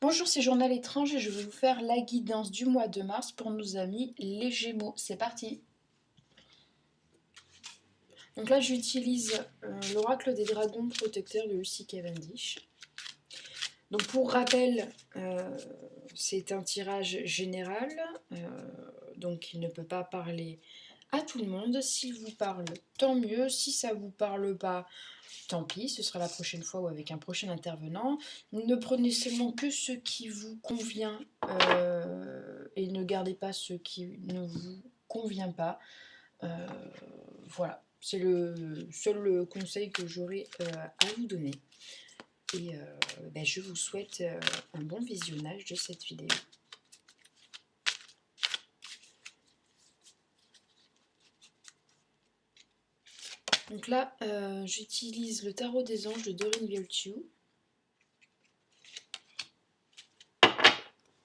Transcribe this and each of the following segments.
Bonjour, c'est Journal étrange et je vais vous faire la guidance du mois de mars pour nos amis les Gémeaux. C'est parti. Donc là, j'utilise l'oracle des dragons protecteurs de Lucy Cavendish. Donc pour rappel, c'est un tirage général, donc il ne peut pas parler à tout le monde. S'il vous parle, tant mieux. Si ça vous parle pas, tant pis, ce sera la prochaine fois ou avec un prochain intervenant. Ne prenez seulement que ce qui vous convient et ne gardez pas ce qui ne vous convient pas. Voilà, c'est le seul conseil que j'aurai à vous donner. Et je vous souhaite un bon visionnage de cette vidéo. Donc là, j'utilise le tarot des anges de Doreen Virtue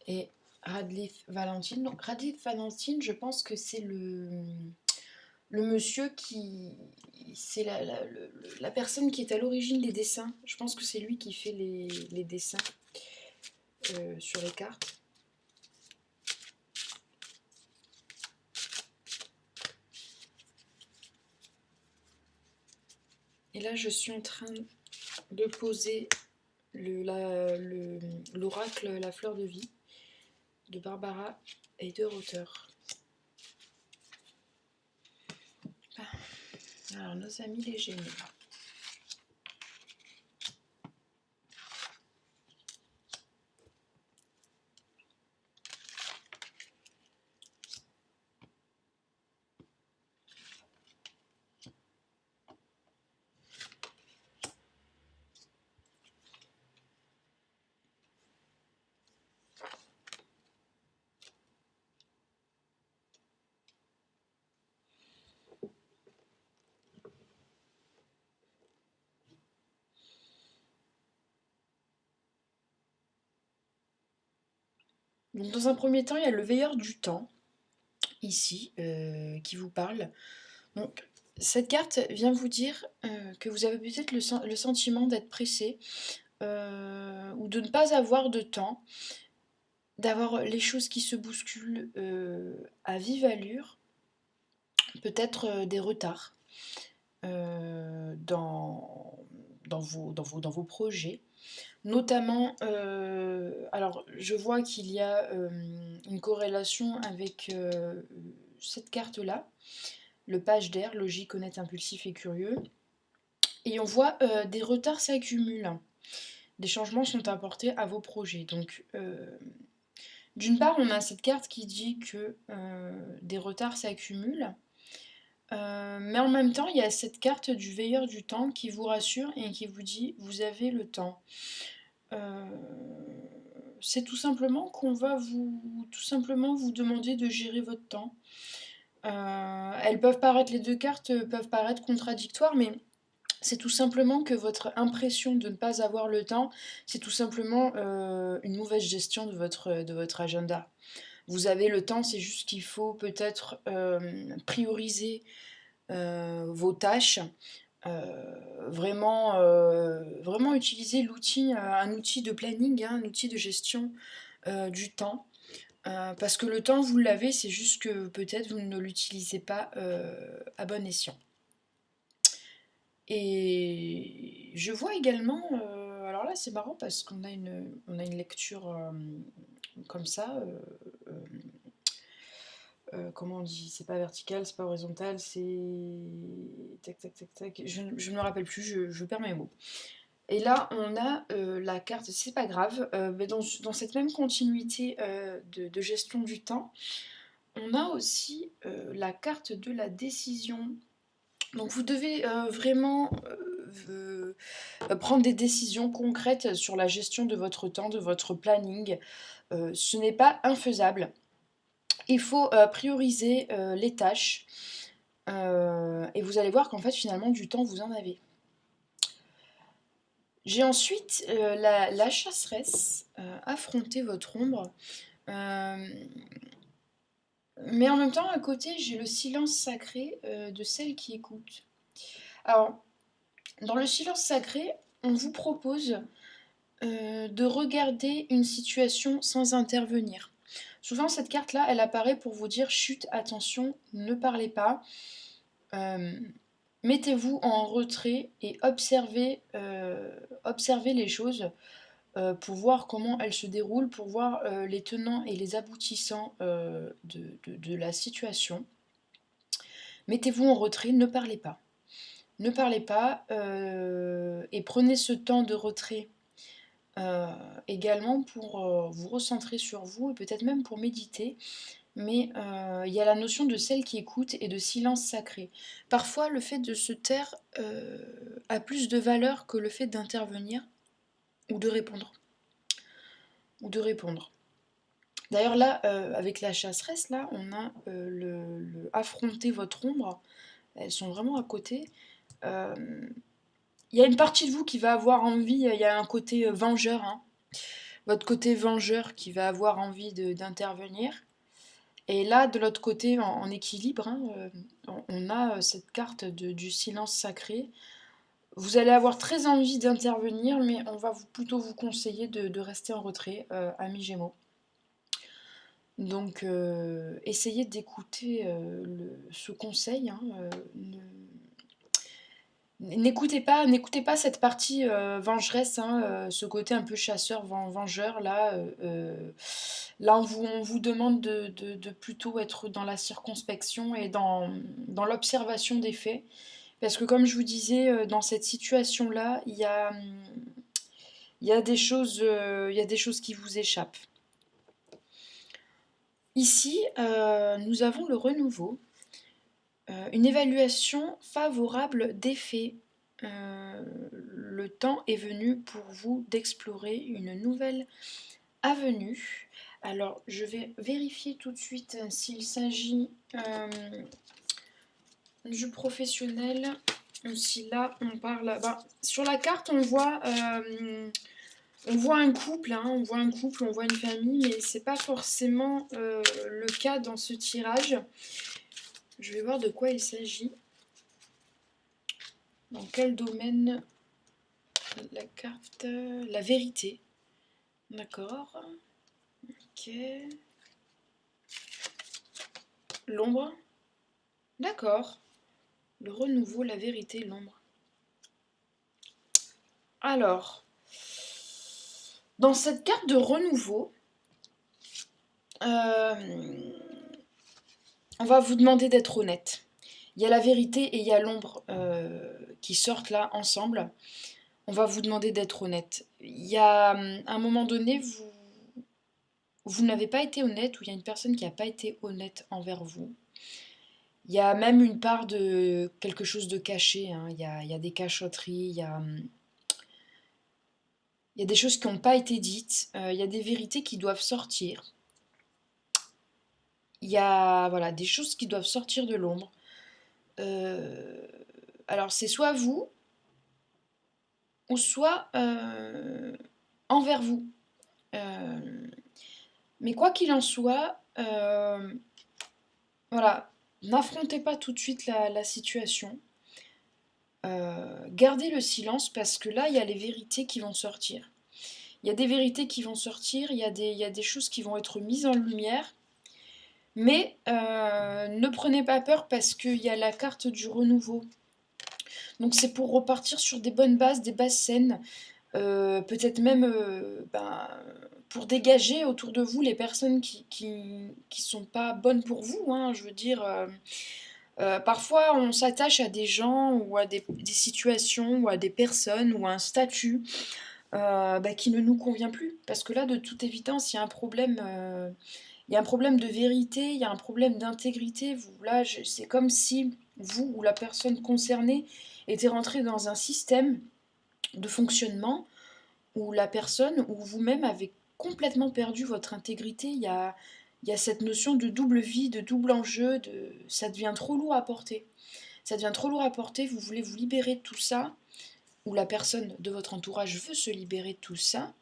et Radcliffe Valentine. Donc Radcliffe Valentine, je pense que c'est le monsieur qui... C'est la personne qui est à l'origine des dessins. Je pense que c'est lui qui fait les dessins sur les cartes. Et là, je suis en train de poser l'oracle La fleur de vie de Barbara et de Rother. Alors, nos amis les Gémeaux. Donc, dans un premier temps, il y a le veilleur du temps, ici, qui vous parle. Donc, cette carte vient vous dire que vous avez peut-être le sentiment d'être pressé ou de ne pas avoir de temps, d'avoir les choses qui se bousculent à vive allure, peut-être des retards dans vos projets. Notamment, alors je vois qu'il y a une corrélation avec cette carte-là, le page d'air, logique, honnête, impulsif et curieux. Et on voit des retards s'accumulent. Des changements sont apportés à vos projets. Donc, d'une part, on a cette carte qui dit que des retards s'accumulent. Mais en même temps, il y a cette carte du veilleur du temps qui vous rassure et qui vous dit vous avez le temps. C'est tout simplement qu'on va vous demander de gérer votre temps. Les deux cartes peuvent paraître contradictoires, mais c'est tout simplement que votre impression de ne pas avoir le temps, c'est tout simplement une mauvaise gestion de votre agenda. Vous avez le temps, c'est juste qu'il faut peut-être prioriser vos tâches, vraiment utiliser l'outil, un outil de planning, hein, un outil de gestion du temps. Parce que le temps, vous l'avez, c'est juste que peut-être vous ne l'utilisez pas à bon escient. Et je vois également, alors là c'est marrant parce qu'on a on a une lecture comme ça, comment on dit, c'est pas vertical, c'est pas horizontal, c'est... Tac, tac, tac, tac, je ne me rappelle plus, je perds mes mots. Et là, on a la carte, c'est pas grave, mais dans cette même continuité de gestion du temps, on a aussi la carte de la décision. Donc vous devez vraiment prendre des décisions concrètes sur la gestion de votre temps, de votre planning. Ce n'est pas infaisable. Il faut prioriser les tâches et vous allez voir qu'en fait finalement du temps vous en avez. J'ai ensuite la chasseresse, affronter votre ombre. Mais en même temps, à côté, j'ai le silence sacré de celle qui écoute. Alors, dans le silence sacré, on vous propose de regarder une situation sans intervenir. Souvent, cette carte-là, elle apparaît pour vous dire chut, attention, ne parlez pas. Mettez-vous en retrait et observez les choses pour voir comment elles se déroulent, pour voir les tenants et les aboutissants de la situation. Mettez-vous en retrait, ne parlez pas. Ne parlez pas et prenez ce temps de retrait également pour vous recentrer sur vous et peut-être même pour méditer. Mais il y a la notion de celle qui écoute et de silence sacré. Parfois, le fait de se taire a plus de valeur que le fait d'intervenir ou de répondre. D'ailleurs là, avec la chasseresse, là, on a le affronter votre ombre. Elles sont vraiment à côté. Euh, Il y a une partie de vous qui va avoir envie, il y a un côté vengeur, hein. Votre côté vengeur qui va avoir envie d'intervenir. Et là, de l'autre côté, en équilibre, hein, on a cette carte du silence sacré. Vous allez avoir très envie d'intervenir, mais on va plutôt vous conseiller de rester en retrait, amis Gémeaux. Donc, essayez d'écouter ce conseil, hein, n'écoutez pas cette partie vengeresse, hein, ce côté un peu chasseur, vengeur. Là, on vous demande de plutôt être dans la circonspection et dans l'observation des faits. Parce que comme je vous disais, dans cette situation-là, il y a des choses qui vous échappent. Ici, nous avons le renouveau. Une évaluation favorable des faits. Le temps est venu pour vous d'explorer une nouvelle avenue. Alors, je vais vérifier tout de suite s'il s'agit du professionnel ou si là on parle. Sur la carte, on voit un couple, hein, on voit une famille, mais c'est pas forcément le cas dans ce tirage. Je vais voir de quoi il s'agit. Dans quel domaine la carte? La vérité. D'accord. Ok. L'ombre. D'accord. Le renouveau, la vérité, l'ombre. Alors, dans cette carte de renouveau, on va vous demander d'être honnête. Il y a la vérité et il y a l'ombre qui sortent là ensemble. On va vous demander d'être honnête. Il y a un moment donné, vous n'avez pas été honnête ou il y a une personne qui n'a pas été honnête envers vous. Il y a même une part de quelque chose de caché, hein. Il y a des cachotteries, il y a des choses qui n'ont pas été dites, il y a des vérités qui doivent sortir. Il y a voilà, des choses qui doivent sortir de l'ombre. Alors c'est soit vous, ou soit envers vous. Mais quoi qu'il en soit, voilà, n'affrontez pas tout de suite la situation. Gardez le silence parce que là, il y a les vérités qui vont sortir. Il y a des vérités qui vont sortir, il y a des choses qui vont être mises en lumière. Mais ne prenez pas peur parce qu'il y a la carte du renouveau. Donc c'est pour repartir sur des bonnes bases saines. Peut-être même pour dégager autour de vous les personnes qui sont pas bonnes pour vous, hein. Je veux dire, parfois on s'attache à des gens ou à des situations ou à des personnes ou à un statut qui ne nous convient plus. Parce que là, de toute évidence, il y a un problème. Il y a un problème de vérité, il y a un problème d'intégrité. Là, c'est comme si vous ou la personne concernée était rentrée dans un système de fonctionnement où la personne ou vous-même avez complètement perdu votre intégrité. Il y a cette notion de double vie, de double enjeu, ça devient trop lourd à porter. Ça devient trop lourd à porter, vous voulez vous libérer de tout ça, ou la personne de votre entourage veut se libérer de tout ça.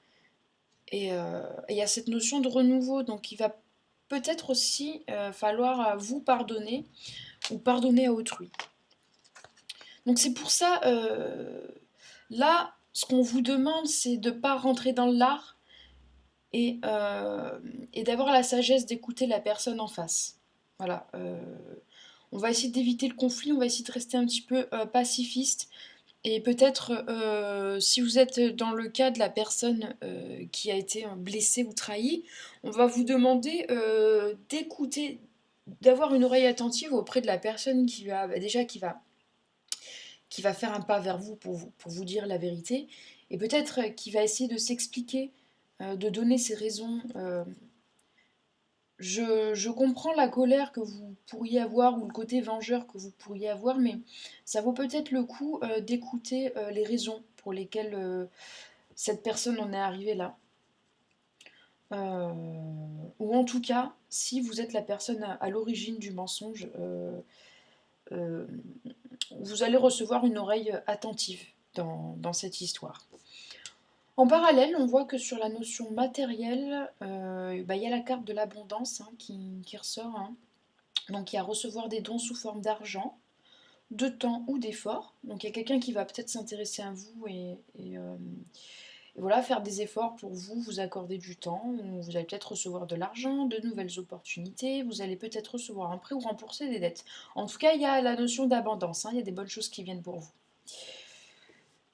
Et il y a cette notion de renouveau, donc il va peut-être aussi falloir vous pardonner ou pardonner à autrui. Donc c'est pour ça, là, ce qu'on vous demande, c'est de ne pas rentrer dans l'art et, et d'avoir la sagesse d'écouter la personne en face. Voilà. On va essayer d'éviter le conflit, on va essayer de rester un petit peu pacifiste. Et peut-être, si vous êtes dans le cas de la personne qui a été blessée ou trahie, on va vous demander d'écouter, d'avoir une oreille attentive auprès de la personne qui va, bah, déjà qui va faire un pas vers vous pour vous dire la vérité, et peut-être qui va essayer de s'expliquer, de donner ses raisons. Je comprends la colère que vous pourriez avoir ou le côté vengeur que vous pourriez avoir, mais ça vaut peut-être le coup d'écouter les raisons pour lesquelles cette personne en est arrivée là. Ou en tout cas, si vous êtes la personne à l'origine du mensonge, euh, vous allez recevoir une oreille attentive dans cette histoire. En parallèle, on voit que sur la notion matérielle, bah, y a la carte de l'abondance hein, qui ressort. Hein. Donc il y a recevoir des dons sous forme d'argent, de temps ou d'efforts. Donc il y a quelqu'un qui va peut-être s'intéresser à vous et voilà, faire des efforts pour vous, vous accorder du temps. Vous allez peut-être recevoir de l'argent, de nouvelles opportunités. Vous allez peut-être recevoir un prêt ou rembourser des dettes. En tout cas, il y a la notion d'abondance. Hein, il y a des bonnes choses qui viennent pour vous.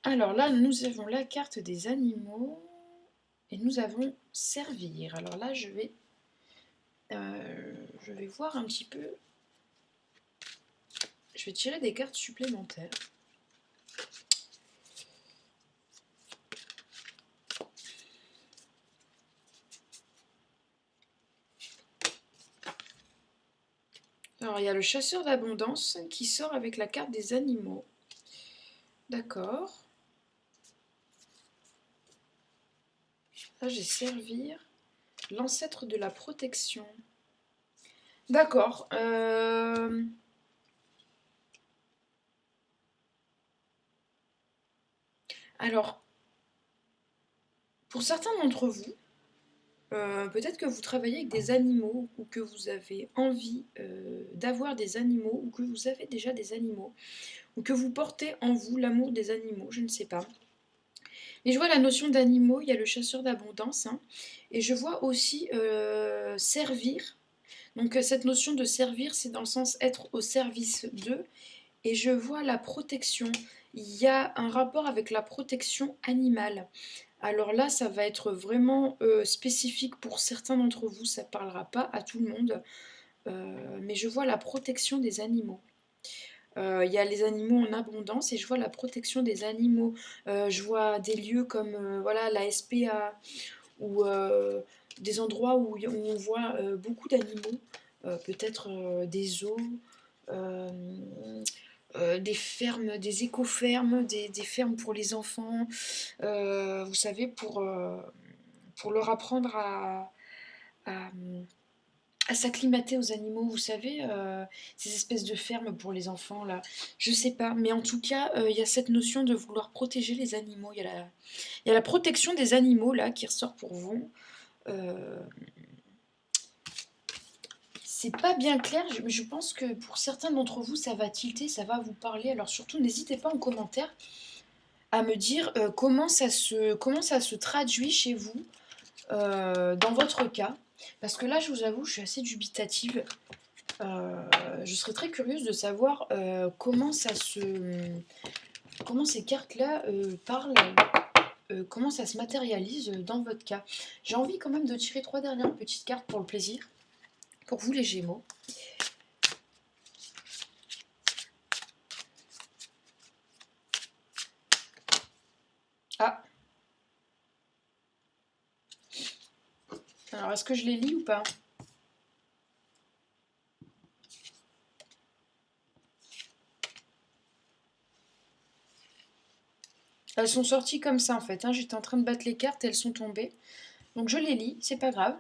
Alors là, nous avons la carte des animaux et nous avons servir. Alors là, je vais voir un petit peu. Je vais tirer des cartes supplémentaires. Alors, il y a le chasseur d'abondance qui sort avec la carte des animaux. D'accord. Là, j'ai servir. L'ancêtre de la protection. D'accord. Alors, pour certains d'entre vous, peut-être que vous travaillez avec des animaux ou que vous avez envie d'avoir des animaux ou que vous avez déjà des animaux ou que vous portez en vous l'amour des animaux, je ne sais pas. Mais je vois la notion d'animaux, il y a le chasseur d'abondance hein, et je vois aussi servir. Donc cette notion de servir, c'est dans le sens être au service d'eux. Et je vois la protection. Il y a un rapport avec la protection animale. Alors là, ça va être vraiment spécifique pour certains d'entre vous. Ça ne parlera pas à tout le monde. Mais je vois la protection des animaux. Il y a les animaux en abondance et je vois la protection des animaux. Je vois des lieux comme voilà, la SPA ou des endroits où on voit beaucoup d'animaux, peut-être des zoos, euh, des fermes, des éco-fermes, des fermes pour les enfants, vous savez, pour leur apprendre à, à s'acclimater aux animaux, vous savez, ces espèces de fermes pour les enfants, là. Je sais pas, mais en tout cas, il y a cette notion de vouloir protéger les animaux. Il y a la protection des animaux, là, qui ressort pour vous. Euh, c'est pas bien clair, je pense que pour certains d'entre vous, ça va tilter, ça va vous parler. Alors surtout, n'hésitez pas en commentaire à me dire comment ça se traduit chez vous dans votre cas. Parce que là, je vous avoue, je suis assez dubitative. Je serais très curieuse de savoir comment ces cartes-là parlent, comment ça se matérialise dans votre cas. J'ai envie quand même de tirer 3 dernières petites cartes pour le plaisir, pour vous les Gémeaux. Ah, alors est-ce que je les lis ou pas? Elles sont sorties comme ça en fait, hein. J'étais en train de battre les cartes et elles sont tombées. Donc je les lis, c'est pas grave.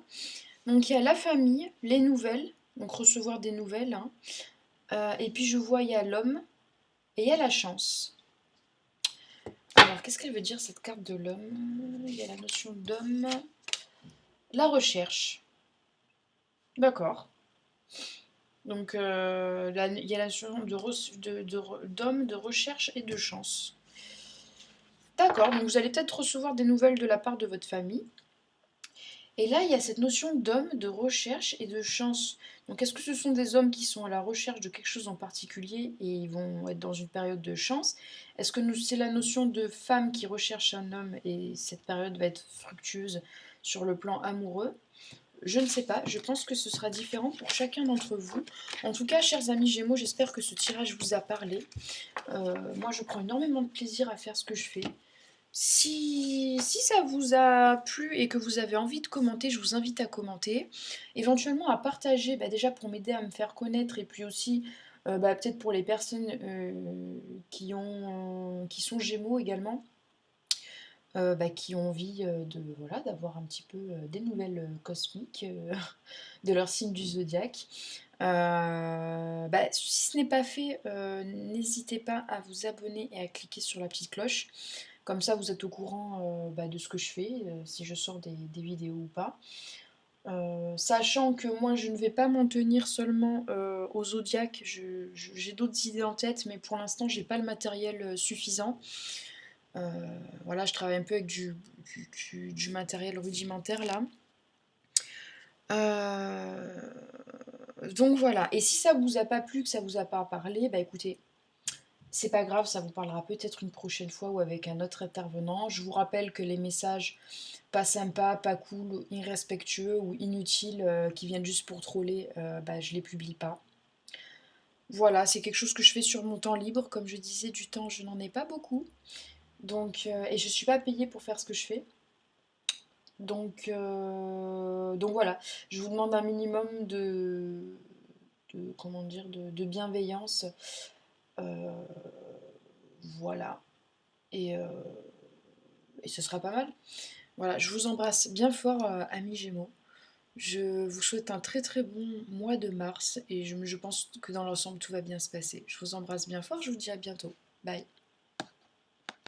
Donc il y a la famille, les nouvelles, donc recevoir des nouvelles. Hein. Et puis je vois il y a l'homme et il y a la chance. Alors qu'est-ce qu'elle veut dire cette carte de l'homme? Il y a la notion d'homme. La recherche. D'accord. Donc il y a la notion d'homme, de recherche et de chance. D'accord, donc vous allez peut-être recevoir des nouvelles de la part de votre famille. Et là, il y a cette notion d'homme, de recherche et de chance. Donc, est-ce que ce sont des hommes qui sont à la recherche de quelque chose en particulier et ils vont être dans une période de chance? Est-ce que c'est la notion de femme qui recherche un homme et cette période va être fructueuse sur le plan amoureux? Je ne sais pas, je pense que ce sera différent pour chacun d'entre vous. En tout cas, chers amis Gémeaux, j'espère que ce tirage vous a parlé. Moi, je prends énormément de plaisir à faire ce que je fais. Si ça vous a plu et que vous avez envie de commenter, je vous invite à commenter. Éventuellement à partager, bah, déjà pour m'aider à me faire connaître et puis aussi bah, peut-être pour les personnes qui sont Gémeaux également, bah, qui ont envie voilà, d'avoir un petit peu des nouvelles cosmiques de leur signe du zodiaque. Bah, si ce n'est pas fait, n'hésitez pas à vous abonner et à cliquer sur la petite cloche. Comme ça, vous êtes au courant bah, de ce que je fais, si je sors des vidéos ou pas. Sachant que moi, je ne vais pas m'en tenir seulement au zodiaque, j'ai d'autres idées en tête, mais pour l'instant, j'ai pas le matériel suffisant. Voilà, je travaille un peu avec du matériel rudimentaire là. Donc voilà, et si ça vous a pas plu, que ça vous a pas parlé, bah écoutez, c'est pas grave, ça vous parlera peut-être une prochaine fois ou avec un autre intervenant. Je vous rappelle que les messages pas sympas, pas cool, irrespectueux ou inutiles qui viennent juste pour troller, bah, je les publie pas. Voilà, c'est quelque chose que je fais sur mon temps libre. Comme je disais, du temps, je n'en ai pas beaucoup. Donc, et je suis pas payée pour faire ce que je fais. Donc voilà, je vous demande un minimum comment dire, de bienveillance. Euh, voilà. Et, euh, et ce sera pas mal. Voilà, je vous embrasse bien fort, amis Gémeaux. Je vous souhaite un très très bon mois de mars et je pense que dans l'ensemble tout va bien se passer. Je vous embrasse bien fort, je vous dis à bientôt. Bye.